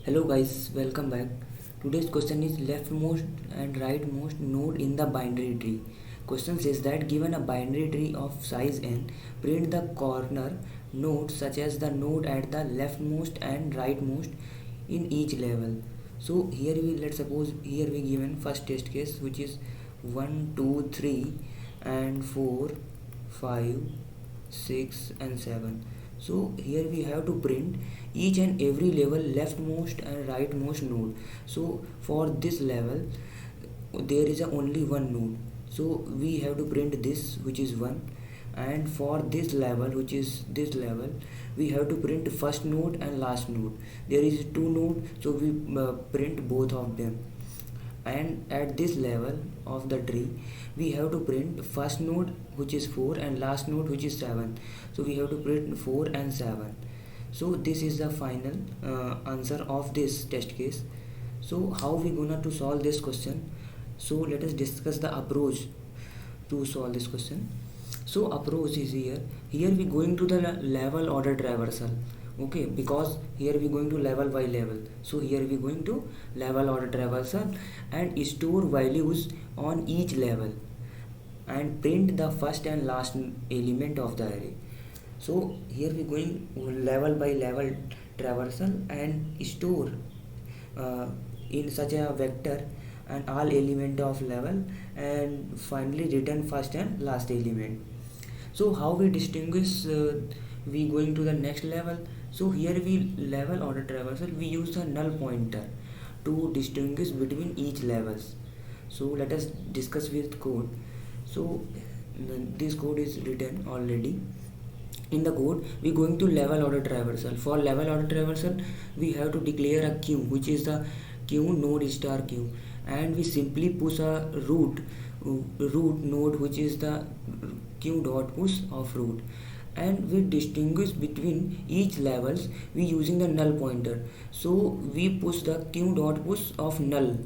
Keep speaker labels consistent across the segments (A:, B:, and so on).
A: Hello guys, welcome back. Today's question is leftmost and rightmost node in the binary tree. Question says that given a binary tree of size n, print the corner nodes such as the node at the leftmost and rightmost in each level. So here we let's suppose here we given first test case which is 1, 2, 3 and 4, 5, 6 and 7. So here we have to print each and every level leftmost and rightmost node. So for this level there is only one node, so we have to print this which is 1, and for this level which is this level we have to print first node and last node. There is two node, so we print both of them. And at this level of the tree we have to print first node which is 4 and last node which is 7, so we have to print 4 and 7. So this is the final answer of this test case. So how we gonna to solve this question? So let us discuss the approach to solve this question. So approach is here we going to the level order traversal. Okay, because here we going to level by level, so here we going to level order traversal and store values on each level and print the first and last element of the array. So here we going level by level traversal and store in such a vector and all element of level, and finally return first and last element. So how we distinguish we going to the next level? So here we level order traversal we use the null pointer to distinguish between each levels. So let us discuss with code. So this code is written already. In the code we going to level order traversal. For level order traversal we have to declare a queue which is the queue node star queue, and we simply push a root node which is the queue dot push of root, and we distinguish between each levels we using the null pointer. So we push the queue dot push of null.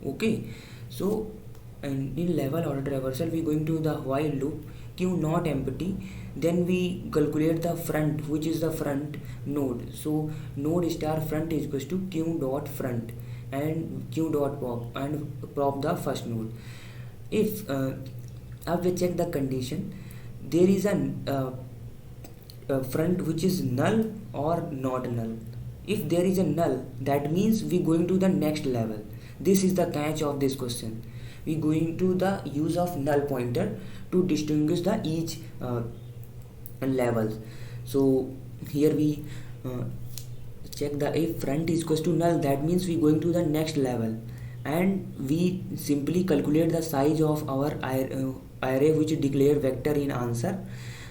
A: Okay, so and in level order traversal we going to the while loop queue not empty, then we calculate the front which is the front node. So node star front is equals to queue dot front and queue dot pop and prop the first node. If now we check the condition, there is a front which is null or not null. If there is a null, that means we going to the next level. This is the catch of this question. We going to the use of null pointer to distinguish the each levels. So here we check the if front is equals to null, that means we going to the next level, and we simply calculate the size of our array which declare vector in answer.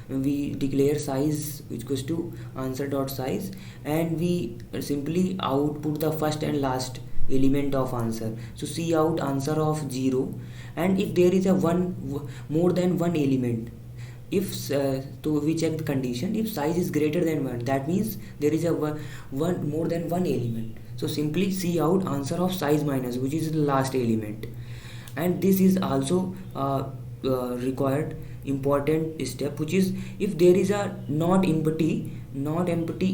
A: We declare size which equals to answer dot size, and we simply output the first and last element of answer. So see out answer of 0, and if there is a more than one element, if so we check the condition. If size is greater than 1, that means there is a one more than one element, so simply see out answer of size minus which is the last element. And this is also required important step, which is if there is a not empty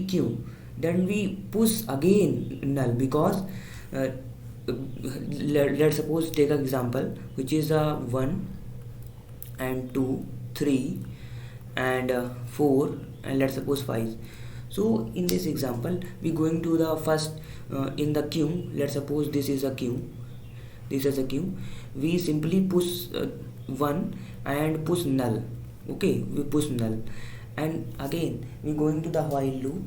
A: queue, then we push again null, because let's suppose take an example which is a 1 and 2 3 and 4 and let's suppose 5. So in this example we going to the first in the queue. Let's suppose this is a queue, we simply push 1 and push null. Okay, we push null, and again we going to the while loop.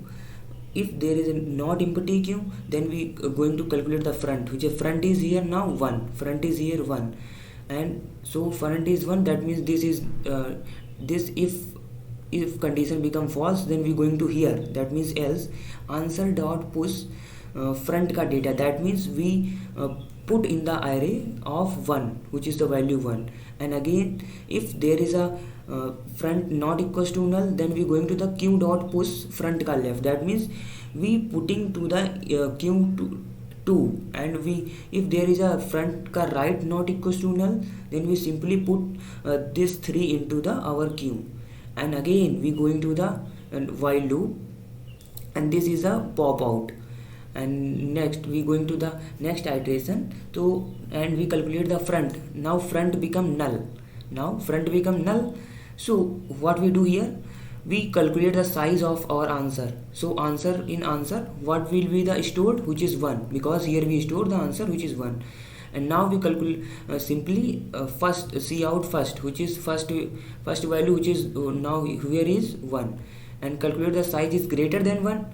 A: If there is a not empty queue, then we going to calculate the front, which is front is here now 1, front is here 1, and so front is 1, that means this is this. If condition become false, then we going to here, that means else answer dot push front ka data, that means we put in the array of 1 which is the value 1. And again if there is a front not equals to null, then we going to the queue dot push front ka left, that means we putting to the queue to 2, and we if there is a front ka right not equals to null, then we simply put this 3 into the our queue, and again we going to the while loop, and this is a pop out. and next we going to the next iteration. So and we calculate the front. Now front become null. So what we do here, we calculate the size of our answer. So answer what will be the stored, which is 1, because here we store the answer which is 1. And now we calculate simply first see out first, which is first value, which is now here is 1, and calculate the size is greater than 1.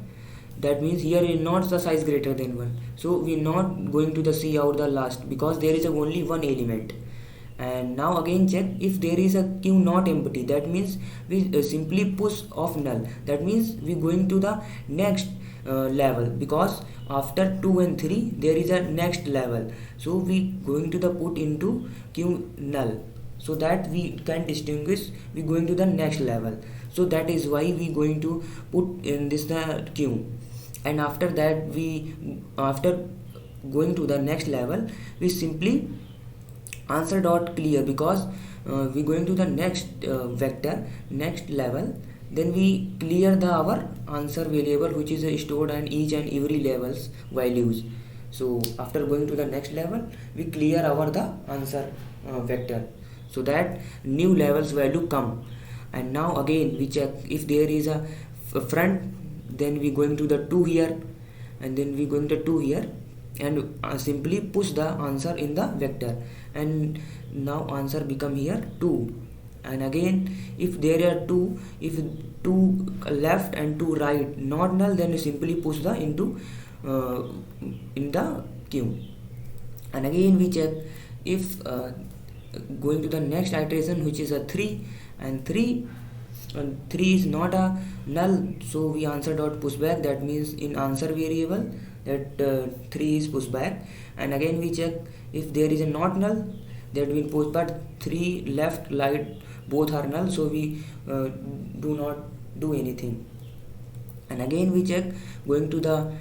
A: That means here is not the size greater than 1, so we not going to the see out the last, because there is only one element. And now again check if there is a queue not empty. That means we simply push off null. That means we going to the next level, because after 2 and 3 there is a next level, so we going to the put into queue null, so that we can distinguish we going to the next level. So that is why we going to put in this the queue. And after that, after going to the next level, we simply answer dot clear, because we going to the next vector, next level. Then we clear our answer variable, which is stored in each and every levels values. So after going to the next level, we clear the answer vector, so that new levels value come. And now again we check if there is a front, then we going to the 2 here, and then we going to 2 here, and simply push the answer in the vector, and now answer become here 2. And again if there are 2, if 2 left and 2 right not null, then simply push the into in the queue. And again we check if going to the next iteration, which is a 3, and 3 is not a null, so we answer dot push back. That means in answer variable that 3 is pushed back. And again we check if there is a not null, that will push, but 3 left right both are null, so we do not do anything. And again we check going to the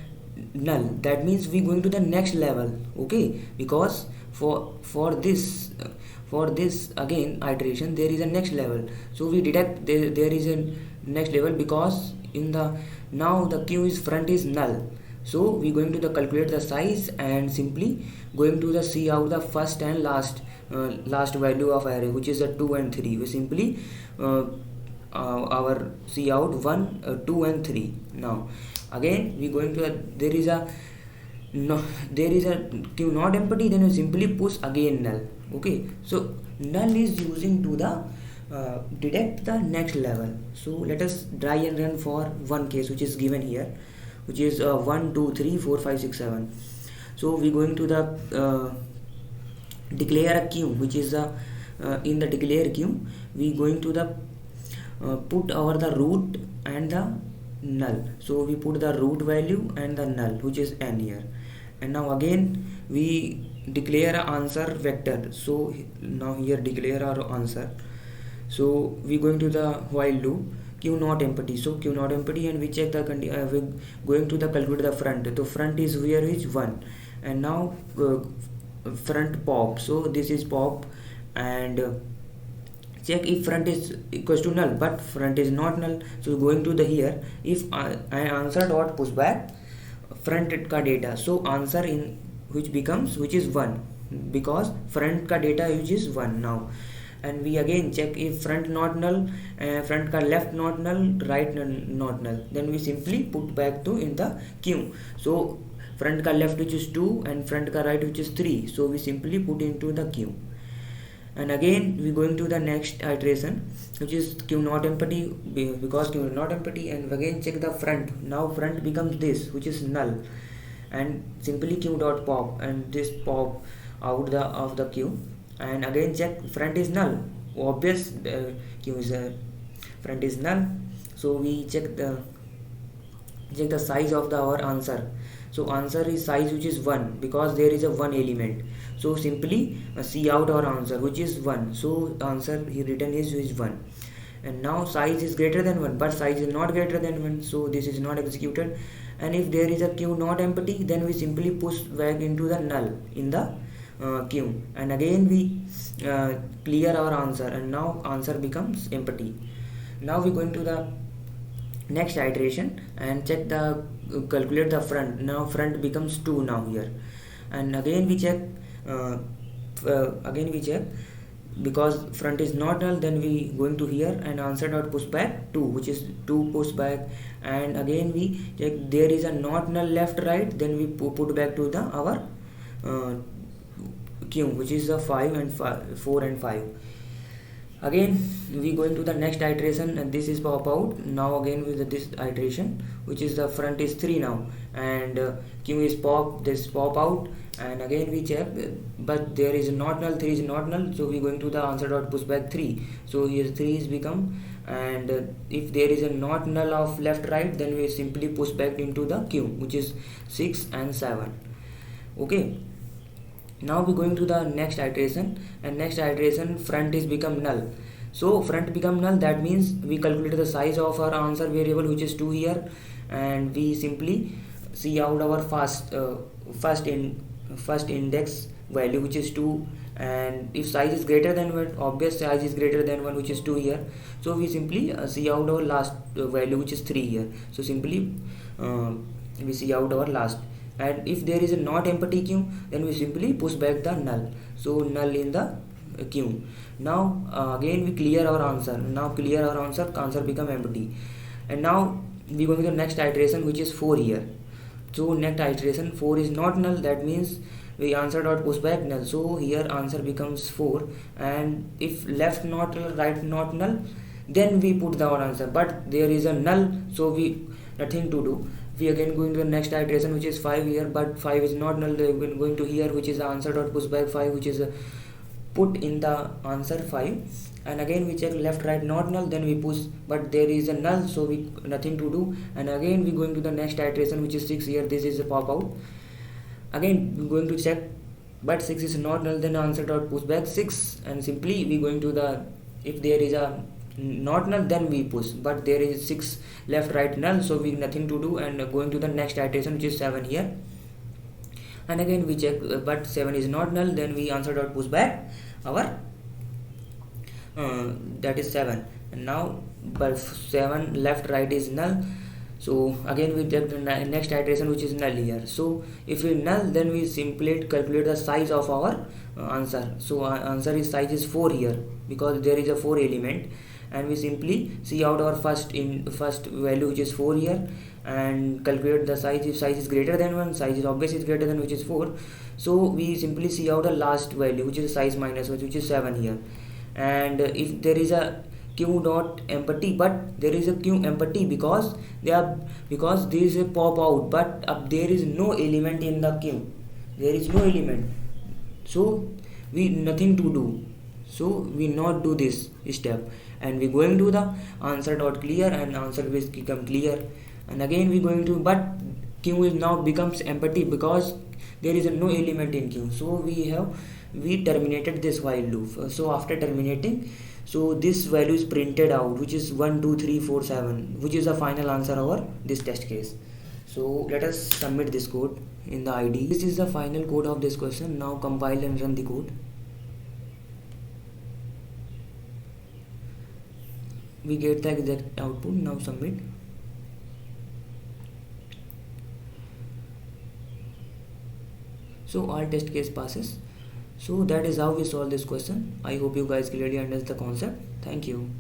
A: null, that means we going to the next level. Okay, because for this again iteration there is a next level, so we detect there is a next level, because in the now the queue is front is null. So we going to the calculate the size, and simply going to the see out the first and last value of array, which is a 2 and 3. We simply our see out 1 2 and 3. Now again we going to there is a queue not empty, then we simply push again null. Okay, so null is using to the detect the next level. So let us try and run for one case which is given here, which is 1 2 3 4 5 6 7. So we going to the declare a queue, which is in the declare queue we going to the put our the root and the null. So we put the root value and the null, which is n here. And now again we declare a answer vector. So now here declare our answer. So we going to the while loop, queue not empty. So queue not empty, and we check the we going to the calculate the front. So front is here is 1, and now front pop. So this is pop, and check if front is equals to null, but front is not null. So going to the here, if I answer dot push back front का data, so answer in which is 1, because front का data which is 1 now. And we again check if front not null, front का left not null, right not null, then we simply put back to in the queue. So front का left which is 2 and front का right which is 3, so we simply put into the queue. And again we going to the next iteration, which is queue not empty, because queue not empty, and again check the front. Now front becomes this, which is null, and simply queue dot pop, and this pop out of the queue. And again check front is null, obvious queue is front is null, so we check the size of our answer. So answer is size which is 1, because there is a 1 element, so simply see out our answer which is 1. So answer here written is 1. And now size is greater than 1, but size is not greater than 1, so this is not executed. And if there is a queue not empty, then we simply push back into the null in the queue, and again we clear our answer, and now answer becomes empty. Now we going to the next iteration and check the calculate the front. Now front becomes 2 now here, and again we check, again we check, because front is not null, then we going to here and answer dot push back 2, which is 2 push back, and again we check there is a not null left right, then we put back to the our q, which is the 5 and 4 and 5. Again we going to the next iteration, and this is pop out. Now again with this iteration, which is the front is 3 now, and q is pop out, and again we check, but there is not null, 3 is not null, so we going to the answer dot push back 3. So here 3 is become, and if there is a not null of left right, then we simply push back into the q, which is 6 and 7. Okay, now we going to the next iteration, and next iteration front is become null. So front become null, that means we calculate the size of our answer variable, which is 2 here, and we simply see out our first index value, which is 2, and if size is greater than 1, obvious size is greater than 1, which is 2 here, so we simply see out our last value, which is 3 here. So simply we see out our last, and if there is a not empty queue, then we simply push back the null, so null in the queue. Now again we clear our answer. Now clear our answer become empty, and now we go to the next iteration, which is 4 here. So next iteration 4 is not null, that means we answer dot push back null, so here answer becomes 4, and if left not null, right not null, then we put our answer, but there is a null, so we nothing to do. We again going to the next iteration, which is 5 here, but 5 is not null, then we going to here, which is the answer dot push back 5, which is put in the answer 5, and again we check left right not null, then we push, but there is a null, so we nothing to do, and again we going to the next iteration, which is 6 here. This is a pop out, again we going to check, but 6 is not null, then answer dot push back 6, and simply we going to the, if there is a not null, then we push, but there is 6 left right null, so we nothing to do, and going to the next iteration, which is 7 here, and again we check, but 7 is not null, then we answer dot push back our that is 7, and now but 7 left right is null, so again we check the next iteration, which is null here. So if we null, then we simply calculate the size of our answer. So our answer is size is 4 here, because there is a 4 element, and we simply see out our first value, which is 4 here, and calculate the size. If size is greater than 1, size is obviously greater than, which is 4, so we simply see out the last value, which is size minus 1, which is 7 here, and if there is a q dot empty, but there is a q empty because there is a pop out, but there is no element in the queue, there is no element, so we nothing to do, so we not do this step, and we going to the answer dot clear, and answer will become clear, and again we going to, but q is now becomes empty because there is no element in q, so we terminated this while loop. So after terminating, so this value is printed out, which is 1 2 3 4 7, which is the final answer over this test case. So let us submit this code in the IDE. This is the final code of this question. Now compile and run the code. We get the exact output. Now submit. So all test case passes. So that is how we solve this question. I hope you guys clearly understand the concept. Thank you.